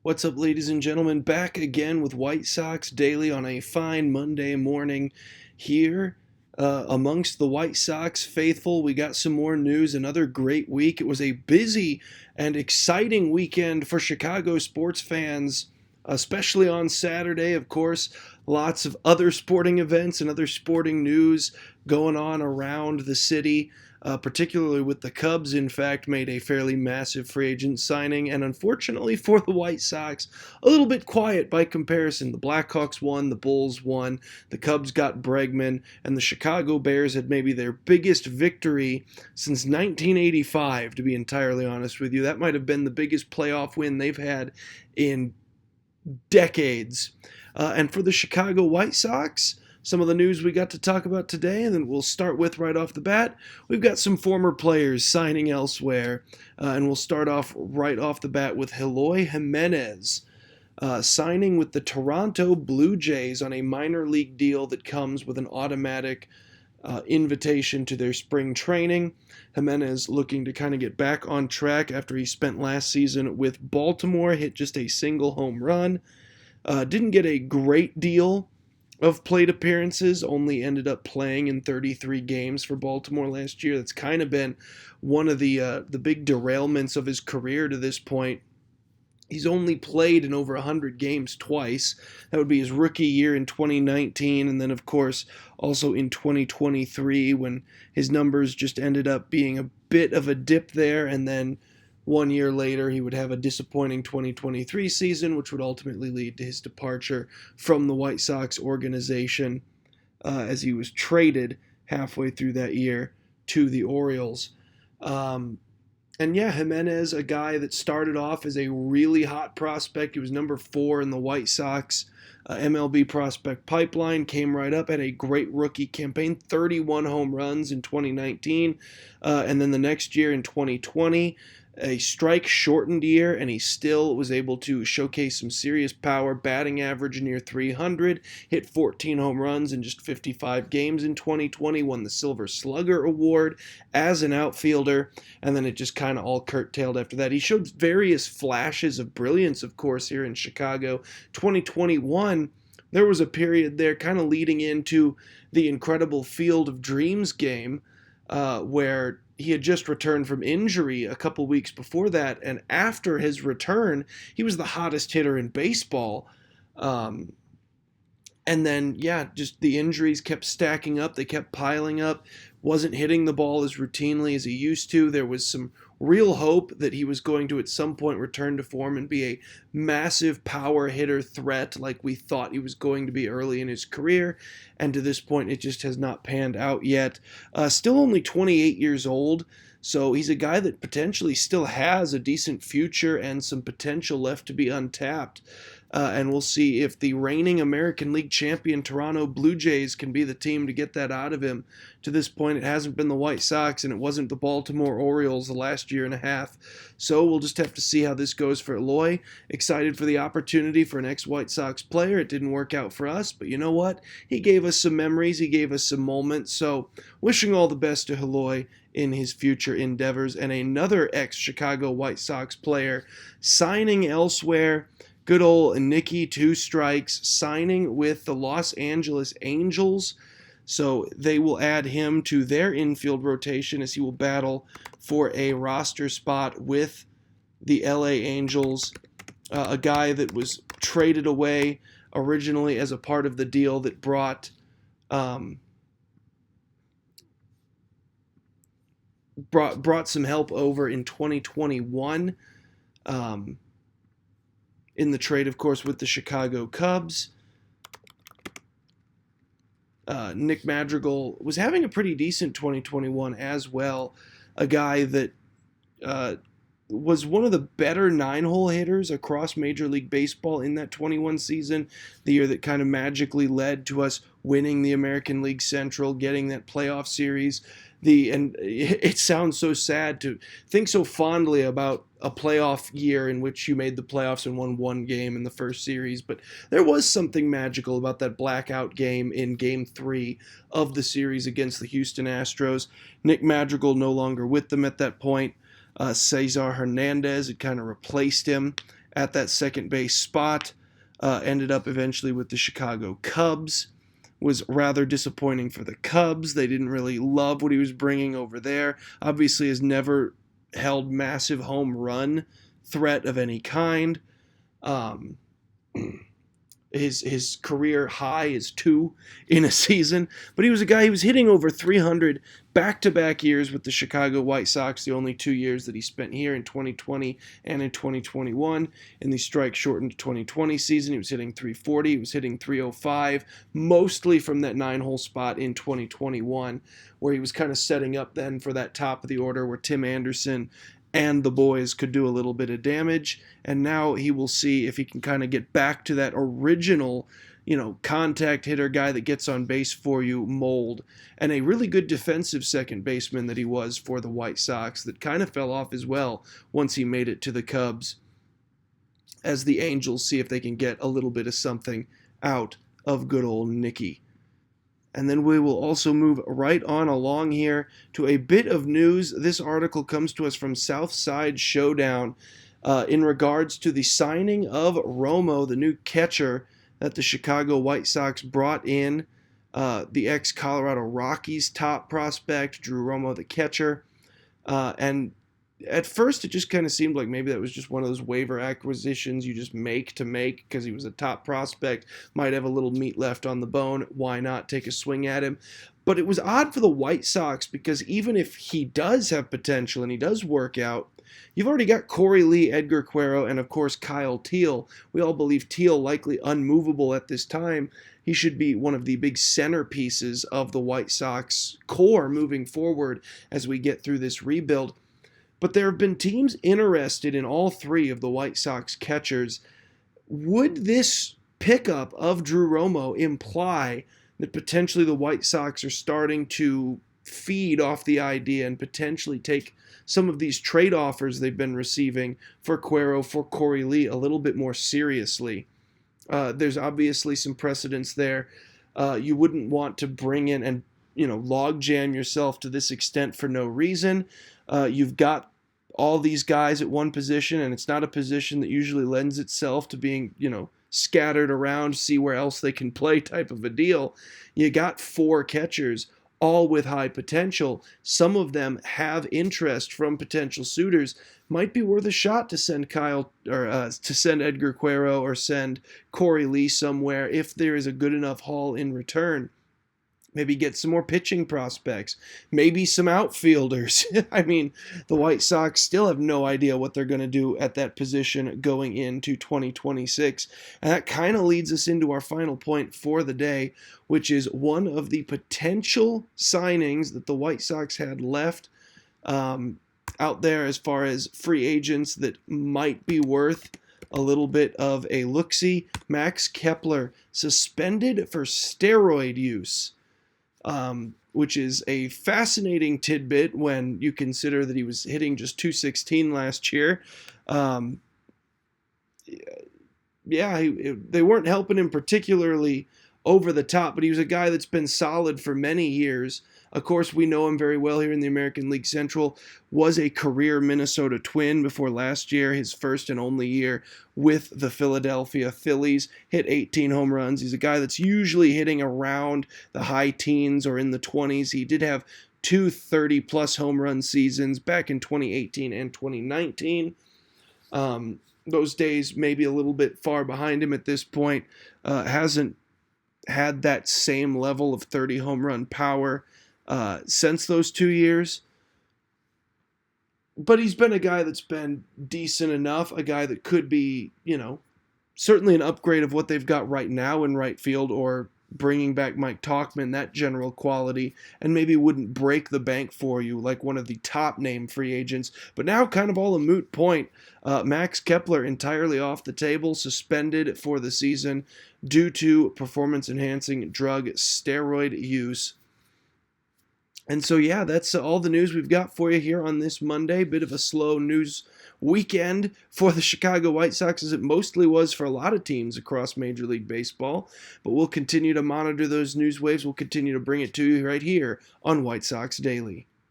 What's up, ladies and gentlemen? Back again with White Sox Daily on a fine Monday morning here. Amongst the White Sox faithful, we got some more news. Another great week. It was a busy and exciting weekend for Chicago sports fans, especially on Saturday, of course. Lots of other sporting events and other sporting news going on around the city. Particularly with the Cubs, in fact, made a fairly massive free agent signing, and unfortunately for the White Sox, a little bit quiet by comparison. The Blackhawks won, the Bulls won, the Cubs got Bregman, and the Chicago Bears had maybe their biggest victory since 1985, to be entirely honest with you. That might have been the biggest playoff win they've had in decades. And for the Chicago White Sox, some of the news we got to talk about today, and then we'll start with right off the bat. We've got some former players signing elsewhere, and we'll start off right off the bat with Eloy Jimenez signing with the Toronto Blue Jays on a minor league deal that comes with an automatic invitation to their spring training. Jimenez looking to kind of get back on track after he spent last season with Baltimore, hit just a single home run. Didn't get a great deal of plate appearances, only ended up playing in 33 games for Baltimore last year. That's kind of been one of the big derailments of his career to this point. He's only played in over 100 games twice. That would be his rookie year in 2019, and then, of course, also in 2023 when his numbers just ended up being a bit of a dip there, and then 1 year later, he would have a disappointing 2023 season, which would ultimately lead to his departure from the White Sox organization as he was traded halfway through that year to the Orioles. Jimenez, a guy that started off as a really hot prospect. He was number 4 in the White Sox MLB prospect pipeline, came right up, had a great rookie campaign, 31 home runs in 2019, and then the next year in 2020, a strike-shortened year, and he still was able to showcase some serious power, batting average near 300, hit 14 home runs in just 55 games in 2020, won the Silver Slugger Award as an outfielder, and then it just kind of all curtailed after that. He showed various flashes of brilliance, of course, here in Chicago. 2021, there was a period there kind of leading into the incredible Field of Dreams game where he had just returned from injury a couple weeks before that, and after his return, he was the hottest hitter in baseball. And then, just the injuries kept stacking up. They kept piling up. Wasn't hitting the ball as routinely as he used to. There was some real hope that he was going to at some point return to form and be a massive power hitter threat like we thought he was going to be early in his career. And to this point, it just has not panned out yet. Still only 28 years old. So he's a guy that potentially still has a decent future and some potential left to be untapped. And we'll see if the reigning American League champion Toronto Blue Jays can be the team to get that out of him. To this point, it hasn't been the White Sox, and it wasn't the Baltimore Orioles the last year and a half. So we'll just have to see how this goes for Eloy. Excited for the opportunity for an ex-White Sox player. It didn't work out for us, but you know what? He gave us some memories. He gave us some moments. So wishing all the best to Eloy in his future endeavors. And another ex-Chicago White Sox player signing elsewhere. Good old Nicky Two Strikes signing with the Los Angeles Angels. So they will add him to their infield rotation as he will battle for a roster spot with the LA Angels. A guy that was traded away originally as a part of the deal that brought some help over in 2021. In the trade, of course, with the Chicago Cubs. Nick Madrigal was having a pretty decent 2021 as well. A guy that was one of the better 9-hole hitters across Major League Baseball in that 21 season, the year that kind of magically led to us winning the American League Central, getting that playoff series. And it sounds so sad to think so fondly about a playoff year in which you made the playoffs and won one game in the first series, but there was something magical about that blackout game in Game 3 of the series against the Houston Astros. Nick Madrigal no longer with them at that point. Cesar Hernandez had kind of replaced him at that second base spot. Ended up eventually with the Chicago Cubs. Was rather disappointing for the Cubs. They didn't really love what he was bringing over there. Obviously has never held massive home run threat of any kind. Um, his career high is 2 in a season, but he was a guy, he was hitting over 300 back-to-back years with the Chicago White Sox, the only 2 years that he spent here in 2020 and in 2021. In the strike-shortened 2020 season, he was hitting 340, he was hitting 305, mostly from that 9-hole spot in 2021, where he was kind of setting up then for that top of the order where Tim Anderson and the boys could do a little bit of damage. And now he will see if he can kind of get back to that original, contact hitter guy that gets on base for you mold. And a really good defensive second baseman that he was for the White Sox that kind of fell off as well once he made it to the Cubs, as the Angels see if they can get a little bit of something out of good old Nicky. And then we will also move right on along here to a bit of news. This article comes to us from Southside Showdown in regards to the signing of Romo, the new catcher that the Chicago White Sox brought in. The ex-Colorado Rockies top prospect, Drew Romo, the catcher. And at first it just kind of seemed like maybe that was just one of those waiver acquisitions you just make to make because he was a top prospect, might have a little meat left on the bone, why not take a swing at him? But it was odd for the White Sox because even if he does have potential and he does work out, you've already got Corey Lee, Edgar Quero, and of course Kyle Teal. We all believe Teal likely unmovable at this time. He should be one of the big centerpieces of the White Sox core moving forward as we get through this rebuild. But there have been teams interested in all 3 of the White Sox catchers. Would this pickup of Drew Romo imply that potentially the White Sox are starting to feed off the idea and potentially take some of these trade offers they've been receiving for Quero, for Corey Lee a little bit more seriously? There's obviously some precedents there. You wouldn't want to bring in and log jam yourself to this extent for no reason. You've got all these guys at one position, and it's not a position that usually lends itself to being, scattered around, see where else they can play type of a deal. You got 4 catchers, all with high potential. Some of them have interest from potential suitors. Might be worth a shot to send to send Edgar Quero or send Corey Lee somewhere if there is a good enough haul in return. Maybe get some more pitching prospects. Maybe some outfielders. I mean, the White Sox still have no idea what they're going to do at that position going into 2026. And that kind of leads us into our final point for the day, which is one of the potential signings that the White Sox had left out there as far as free agents that might be worth a little bit of a look-see. Max Kepler suspended for steroid use. Which is a fascinating tidbit when you consider that he was hitting just .216 last year. They weren't helping him particularly over the top, but he was a guy that's been solid for many years. Of course, we know him very well here in the American League Central. Was a career Minnesota Twin before last year, his first and only year with the Philadelphia Phillies. Hit 18 home runs. He's a guy that's usually hitting around the high teens or in the 20s. He did have 2 30-plus home run seasons back in 2018 and 2019. Those days maybe a little bit far behind him at this point. Hasn't had that same level of 30 home run power since those 2 years. But he's been a guy that's been decent enough, a guy that could be, certainly an upgrade of what they've got right now in right field, or bringing back Mike Tauchman, that general quality, and maybe wouldn't break the bank for you like one of the top name free agents. But now kind of all a moot point. Max Kepler entirely off the table, suspended for the season due to performance-enhancing drug steroid use. And so, that's all the news we've got for you here on this Monday. Bit of a slow news weekend for the Chicago White Sox, as it mostly was for a lot of teams across Major League Baseball. But we'll continue to monitor those news waves. We'll continue to bring it to you right here on White Sox Daily.